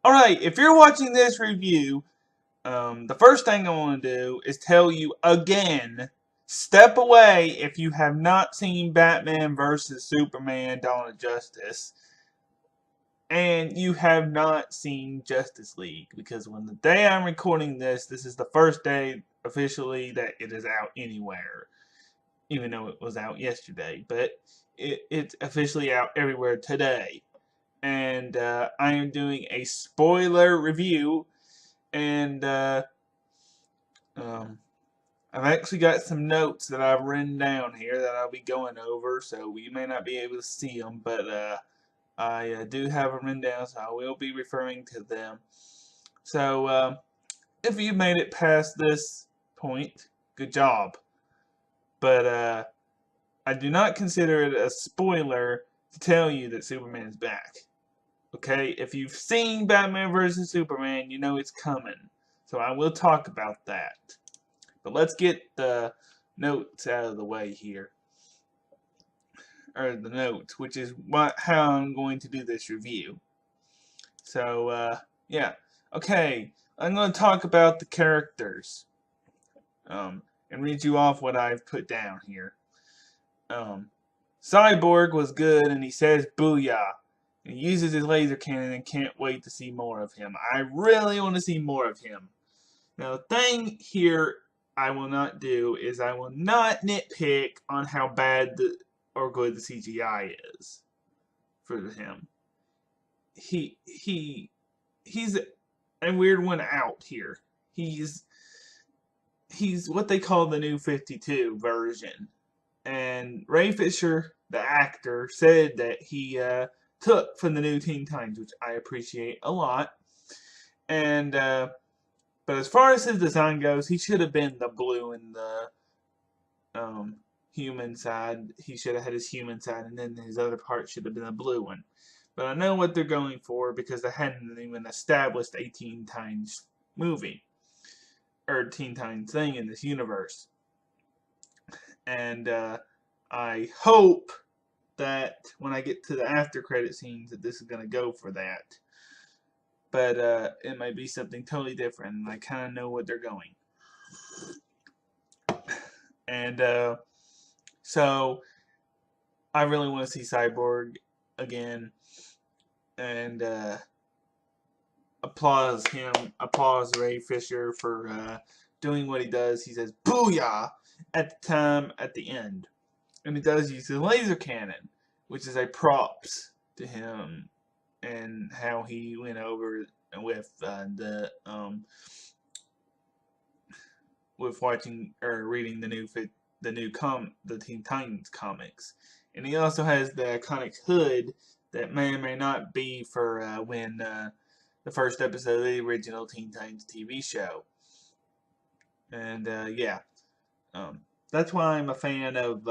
Alright, if you're watching this review, the first thing I want to do is tell you again, step away if you have not seen Batman vs. Superman Dawn of Justice, and you have not seen Justice League, because when the day I'm recording this, this is the first day officially that it is out anywhere, even though it was out yesterday, but it's officially out everywhere today. And I am doing a spoiler review, and um, I've actually got some notes that I've written down here that I'll be going over, so we may not be able to see them, but I do have them written down, so I will be referring to them. So if you made it past this point, good job. But I do not consider it a spoiler to tell you that Superman is back. Okay, if you've seen Batman vs. Superman, you know it's coming. So I will talk about that. But let's get the notes out of the way here. Or the notes, which is how I'm going to do this review. So, yeah. Okay, I'm going to talk about the characters. And read you off what I've put down here. Cyborg was good, and he says booyah. He uses his laser cannon and can't wait to see more of him. I really want to see more of him. Now, the thing here I will not do is I will not nitpick on how bad or good the CGI is for him. He's a weird one out here. He's what they call the new 52 version. And Ray Fisher, the actor, said that he took from the new Teen Titans, which I appreciate a lot. And but as far as his design goes, he should have been the blue and the human side. He should have had his human side, and then his other part should have been a blue one. But I know what they're going for because they hadn't even established a Teen Titans movie or Teen Titans thing in this universe. And I hope that when I get to the after credit scenes that this is going to go for that. But it might be something totally different, and I kind of know what they're going. And so I really want to see Cyborg again, and applause Ray Fisher for doing what he does. He says booyah at the end, and he does use the laser cannon, which is a props to him and how he went over with with watching or reading the Teen Titans comics. And he also has the iconic hood that may or may not be for when the first episode of the original Teen Titans TV show. And yeah, that's why I'm a fan of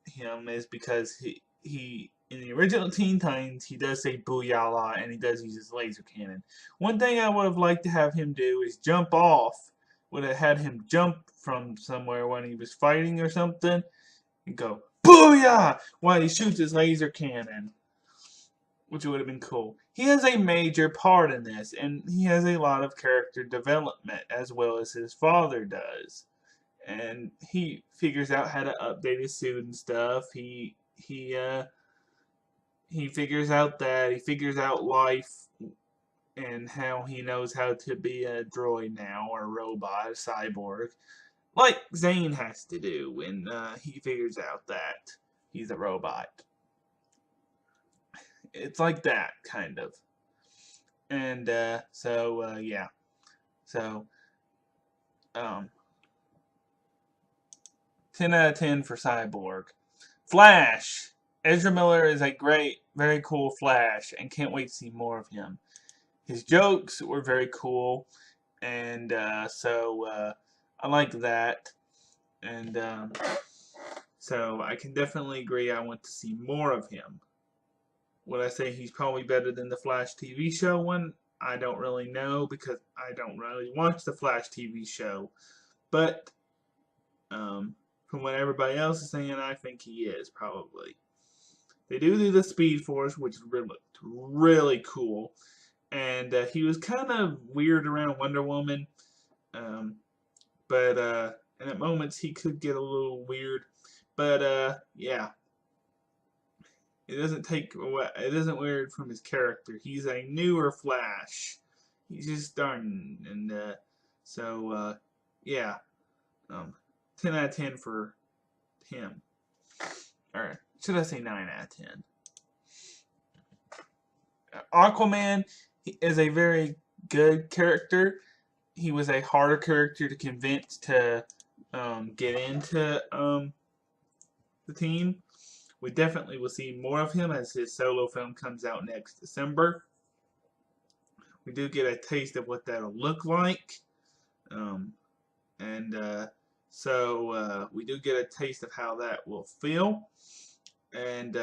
him, is because he in the original Teen Titans he does say booyah and he does use his laser cannon. One thing I would have liked to have him do is jump off. Would have had him jump from somewhere when he was fighting or something and go booyah while he shoots his laser cannon, which would have been cool. He has a major part in this, and he has a lot of character development as well as his father does. And he figures out how to update his suit and stuff. He figures out that he figures out life and how he knows how to be a droid now, or a robot, a cyborg, like Zane has to do when he figures out that he's a robot. It's like that, kind of. And so yeah. So 10 out of 10 for Cyborg. Flash. Ezra Miller is a great, very cool Flash, and can't wait to see more of him. His jokes were very cool, and so I like that. And so I can definitely agree I want to see more of him. Would I say he's probably better than the Flash TV show one? I don't really know because I don't really watch the Flash TV show. But from what everybody else is saying, I think he is probably. They do the Speed Force, which really cool. and he was kind of weird around Wonder Woman, but and at moments he could get a little weird. But yeah, it isn't weird from his character. He's a newer Flash. He's just starting, and so yeah, 10 out of 10 for him. Or should I say 9 out of 10? Aquaman is a very good character. He was a harder character to convince to get into the team. We definitely will see more of him as his solo film comes out next December. We do get a taste of what that'll look like. And so we do get a taste of how that will feel. And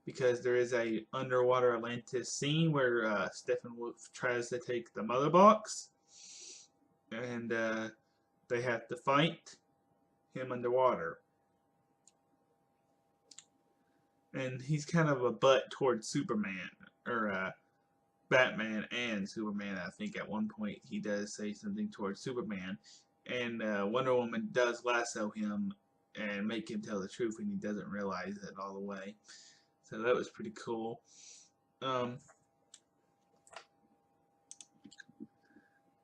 because there is a underwater Atlantis scene where Steppenwolf tries to take the mother box. And they have to fight him underwater. And he's kind of a butt towards Superman, or Batman and Superman. I think at one point he does say something towards Superman. And Wonder Woman does lasso him and make him tell the truth, and he doesn't realize it all the way. So that was pretty cool.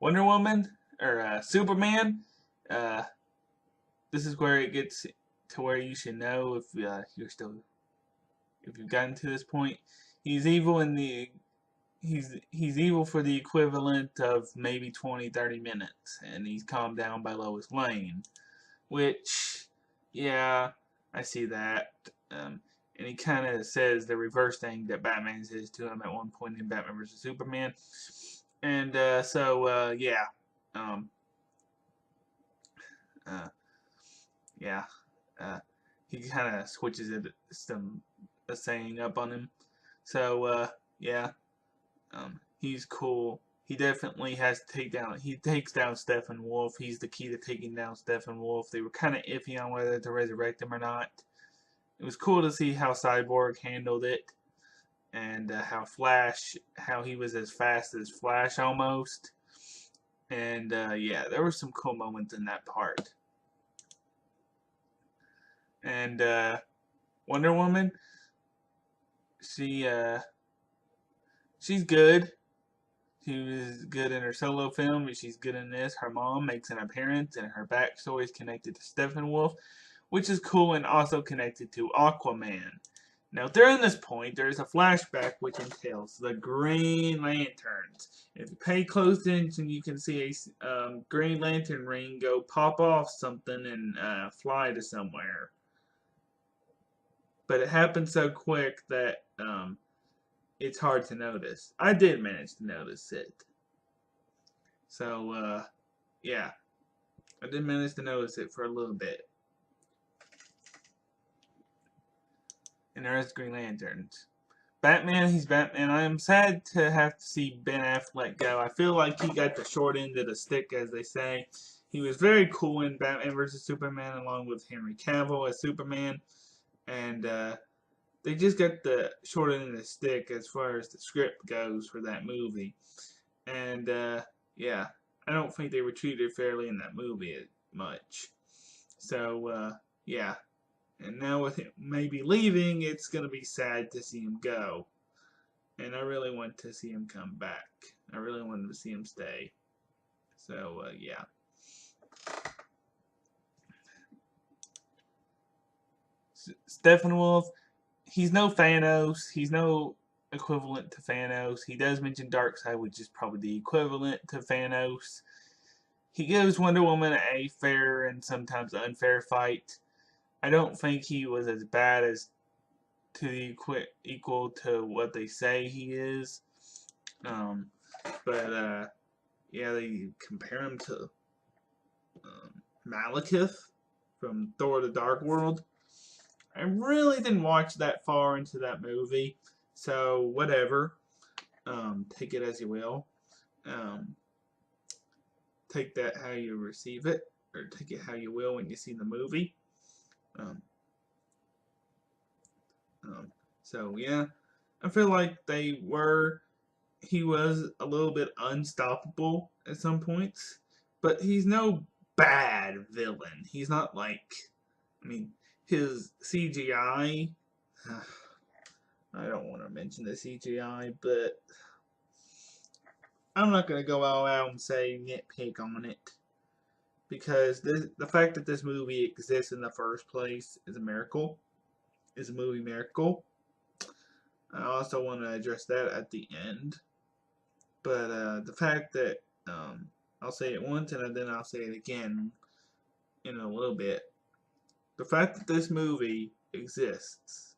Wonder Woman, or Superman, this is where it gets to where you should know if if you've gotten to this point. He's evil in the he's evil for the equivalent of maybe 20-30 minutes, and he's calmed down by Lois Lane, which, yeah, I see that. And he kind of says the reverse thing that Batman says to him at one point in Batman vs. Superman. And yeah. Yeah. He kind of switches it a saying up on him. So yeah. He's cool. He definitely has to take down. He takes down Steppenwolf. He's the key to taking down Steppenwolf. They were kind of iffy on whether to resurrect him or not. It was cool to see how Cyborg handled it, and how he was as fast as Flash almost. And yeah, there were some cool moments in that part. And Wonder Woman, she's good. She was good in her solo film, and she's good in this. Her mom makes an appearance, and her backstory is connected to Steppenwolf, which is cool and also connected to Aquaman. Now, during this point, there is a flashback which entails the Green Lanterns. If you pay close attention, you can see a Green Lantern ring go pop off something and fly to somewhere. But it happened so quick that it's hard to notice. I did manage to notice it. So, yeah. I did manage to notice it for a little bit. And there's Green Lanterns. Batman, he's Batman. I am sad to have to see Ben Affleck go. I feel like he got the short end of the stick, as they say. He was very cool in Batman vs. Superman, along with Henry Cavill as Superman. And they just got the short end of the stick as far as the script goes for that movie. And yeah, I don't think they were treated fairly in that movie much. So yeah. And now with him maybe leaving, it's going to be sad to see him go. And I really want to see him come back. I really wanted to see him stay. So, yeah. Steppenwolf, he's no Thanos. He's no equivalent to Thanos. He does mention Darkseid, which is probably the equivalent to Thanos. He gives Wonder Woman a fair and sometimes unfair fight. I don't think he was as bad as to the equal to what they say he is. But yeah, they compare him to Malekith from Thor: The Dark World. I really didn't watch that far into that movie, so whatever. Take it as you will. Take that how you receive it, or take it how you will when you see the movie. So yeah, I feel like they were he was a little bit unstoppable at some points, but he's no bad villain. He's not like, I mean, his CGI. I don't want to mention the CGI, but I'm not going to go all out and say nitpick on it, because the fact that this movie exists in the first place is a miracle. Is a movie miracle. I also want to address that at the end. But the fact that, I'll say it once and then I'll say it again in a little bit. The fact that this movie exists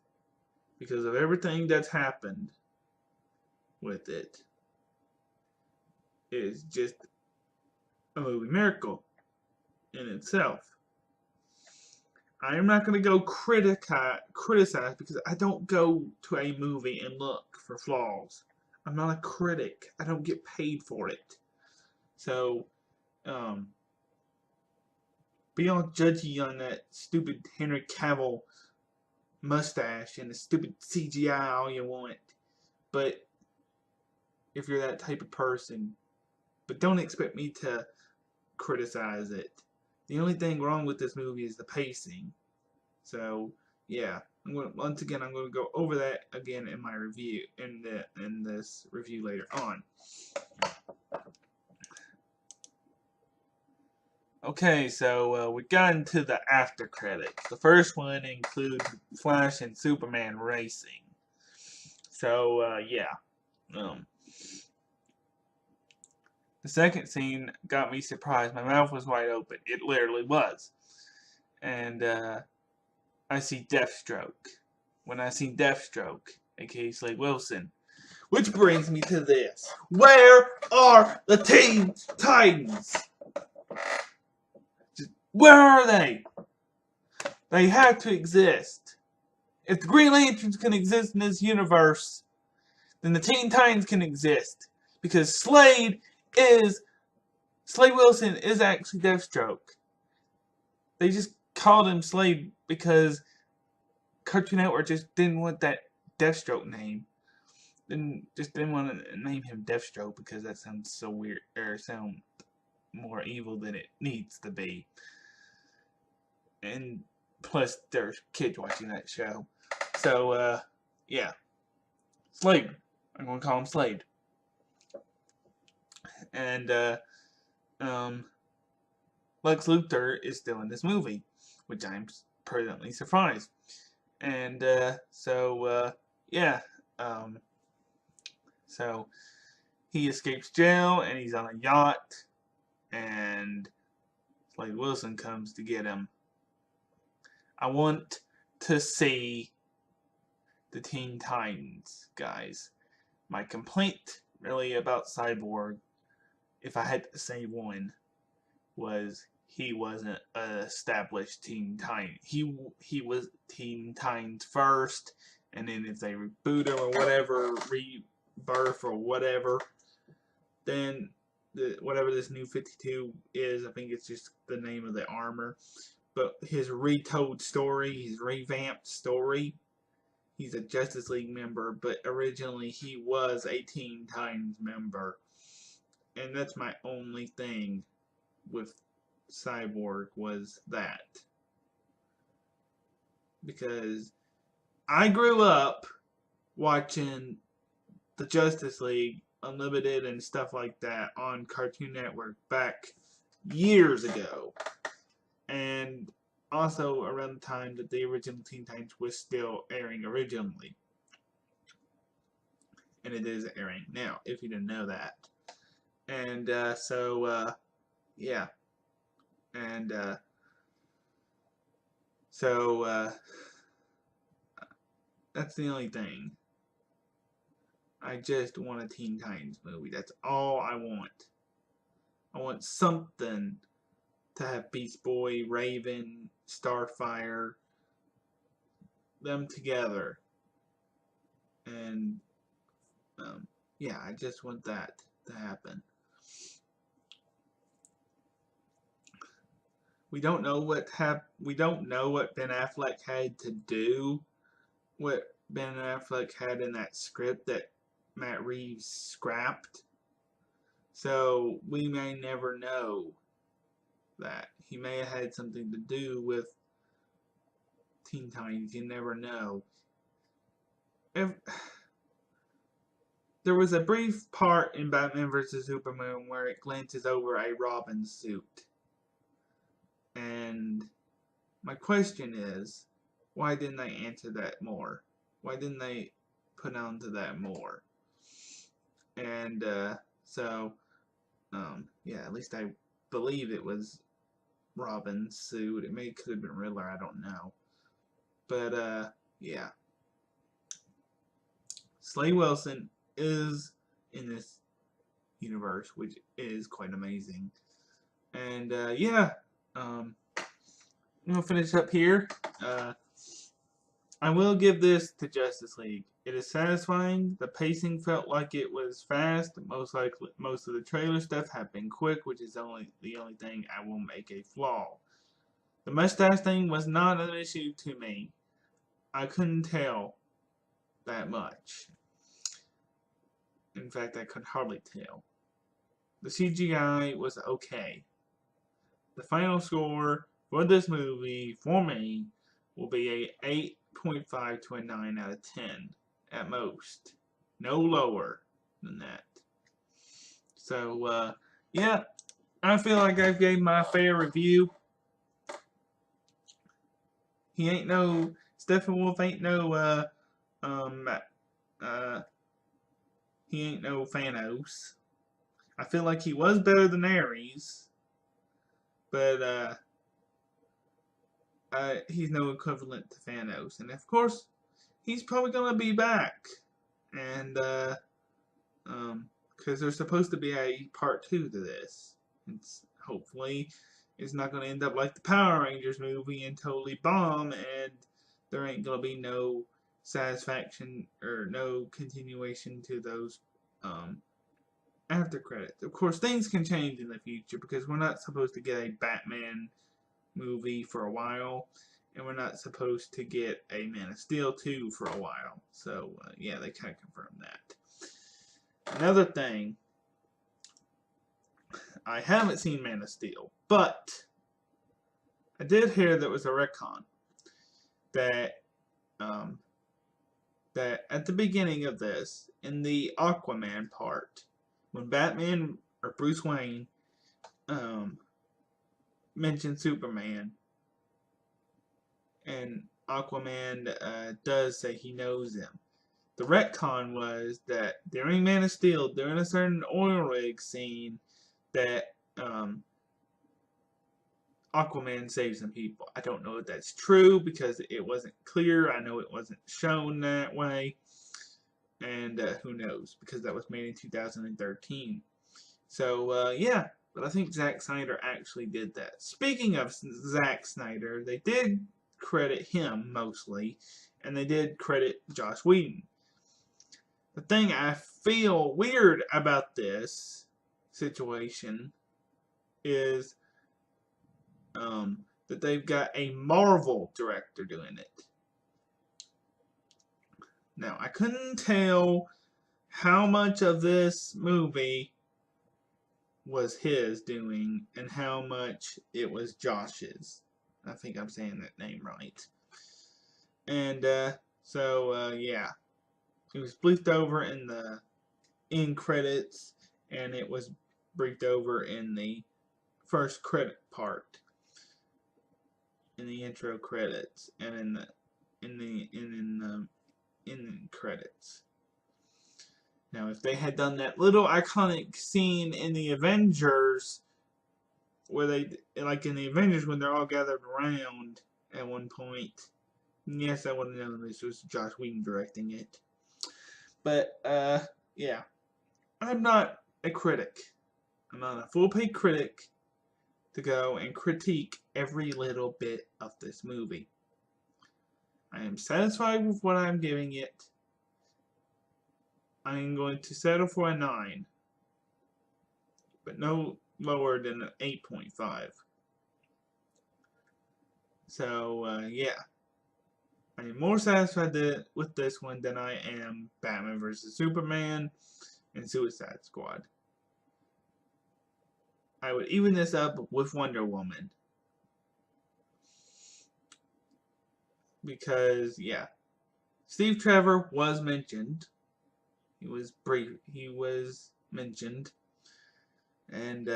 because of everything that's happened with it is just a movie miracle in itself. I am not going to go criticize, because I don't go to a movie and look for flaws. I'm not a critic. I don't get paid for it. So, be all judgy on that stupid Henry Cavill mustache and the stupid CGI all you want. But if you're that type of person, but don't expect me to criticize it. The only thing wrong with this movie is the pacing. So, yeah. Once again, I'm going to go over that again in my review, in this review later on. Okay, so we got into the after credits. The first one includes Flash and Superman racing. So, yeah. The second scene got me surprised. My mouth was wide open. It literally was. And I see Deathstroke. When I see Deathstroke, aka Slade Wilson. Which brings me to this. Where are the Teen Titans? Where are they? They have to exist. If the Green Lanterns can exist in this universe, then the Teen Titans can exist. Because Slade Wilson is actually Deathstroke. They just called him Slade because Cartoon Network just didn't want that Deathstroke name. Didn't want to name him Deathstroke because that sounds so weird, or sound more evil than it needs to be. And plus, there's kids watching that show. So, yeah. Slade. I'm going to call him Slade. And, Lex Luthor is still in this movie, which I'm presently surprised. And, yeah. So, he escapes jail, and he's on a yacht, and Slade Wilson comes to get him. I want to see the Teen Titans, guys. My complaint, really, about Cyborg, if I had to say one, was he wasn't an established Teen Titan. He was Teen Titans first, and then if they reboot him or whatever, rebirth or whatever, then whatever this new 52 is, I think it's just the name of the armor. But his retold story, his revamped story, he's a Justice League member, but originally he was a Teen Titans member. And that's my only thing with Cyborg, was that. Because I grew up watching the Justice League Unlimited and stuff like that on Cartoon Network back years ago. And also around the time that the original Teen Titans was still airing originally. And it is airing now, if you didn't know that. And yeah. And that's the only thing. I just want a Teen Titans movie. That's all I want. I want something to have Beast Boy, Raven, Starfire, them together. And, yeah, I just want that to happen. We don't know what Ben Affleck had to do, what Ben Affleck had in that script that Matt Reeves scrapped. So we may never know that. He may have had something to do with Teen Titans. You never know. There was a brief part in Batman vs. Superman where it glances over a Robin suit. And my question is, why didn't they answer that more? Why didn't they put on to that more? And yeah, at least I believe it was Robin's suit. It could have been Riddler, I don't know. But yeah. Slade Wilson is in this universe, which is quite amazing. And yeah, I'm gonna finish up here. I will give this to Justice League. It is satisfying. The pacing felt like it was fast. Most of the trailer stuff have been quick, which is the only thing I will make a flaw. The mustache thing was not an issue to me. I couldn't tell that much. In fact, I could hardly tell. The CGI was okay. The final score for this movie, for me, will be a 8.5 to a 9 out of 10 at most. No lower than that. So, yeah, I feel like I've gave my fair review. Steppenwolf ain't no, he ain't no Thanos. I feel like he was better than Ares, but, he's no equivalent to Thanos. And of course, he's probably gonna be back. And, because there's supposed to be a part 2 to this. Hopefully, it's not gonna end up like the Power Rangers movie and totally bomb, and there ain't gonna be no satisfaction or no continuation to those, after credits. Of course, things can change in the future because we're not supposed to get a Batman movie for a while, and we're not supposed to get a Man of Steel 2 for a while. So, yeah, they kind of confirmed that. Another thing, I haven't seen Man of Steel, but I did hear there was a retcon that, that at the beginning of this, in the Aquaman part, when Batman or Bruce Wayne mentioned Superman, and Aquaman does say he knows him. The retcon was that during Man of Steel, during a certain oil rig scene, that Aquaman saves some people. I don't know if that's true because it wasn't clear. I know it wasn't shown that way. And who knows, because that was made in 2013. So, yeah, but I think Zack Snyder actually did that. Speaking of Zack Snyder, they did credit him mostly, and they did credit Joss Whedon. The thing I feel weird about this situation is that they've got a Marvel director doing it. Now, I couldn't tell how much of this movie was his doing and how much it was Josh's. I think I'm saying that name right. And yeah, it was briefed over in the end credits, and it was briefed over in the first credit part, in the intro credits, and in the credits. Now, if they had done that little iconic scene in the Avengers, where they, like in the Avengers when they're all gathered around at one point, yes, I would have known this was Joss Whedon directing it. But, yeah. I'm not a critic. I'm not a full-paid critic to go and critique every little bit of this movie. I am satisfied with what I'm giving it. I am going to settle for a 9. But no lower than an 8.5. So, yeah. I am more satisfied with this one than I am Batman vs. Superman and Suicide Squad. I would even this up with Wonder Woman. Because, yeah. Steve Trevor was mentioned. He was brief. He was mentioned. And,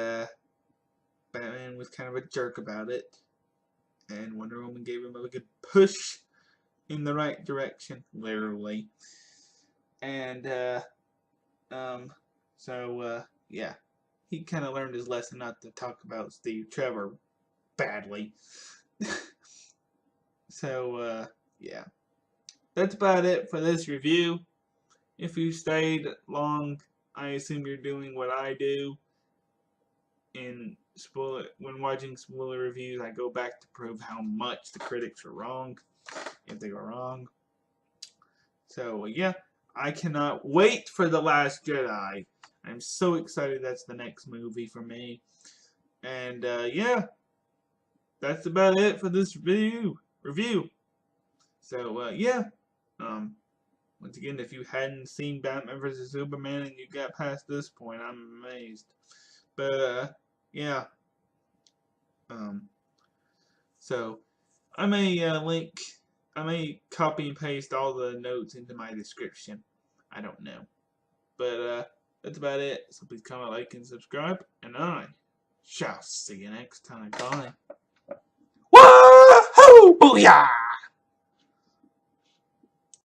Batman was kind of a jerk about it. And Wonder Woman gave him a good push in the right direction, literally. And, yeah. He kind of learned his lesson not to talk about Steve Trevor badly. So, yeah. That's about it for this review. If you stayed long, I assume you're doing what I do. When watching spoiler reviews, I go back to prove how much the critics are wrong, if they were wrong. So, yeah. I cannot wait for The Last Jedi. I'm so excited that's the next movie for me. And, yeah. That's about it for this review. So, yeah. Once again, if you hadn't seen Batman vs. Superman and you got past this point, I'm amazed. But, yeah. So, I may copy and paste all the notes into my description. I don't know. But, that's about it. So please comment, like, and subscribe. And I shall see you next time. Bye. Wahoo! Booyah!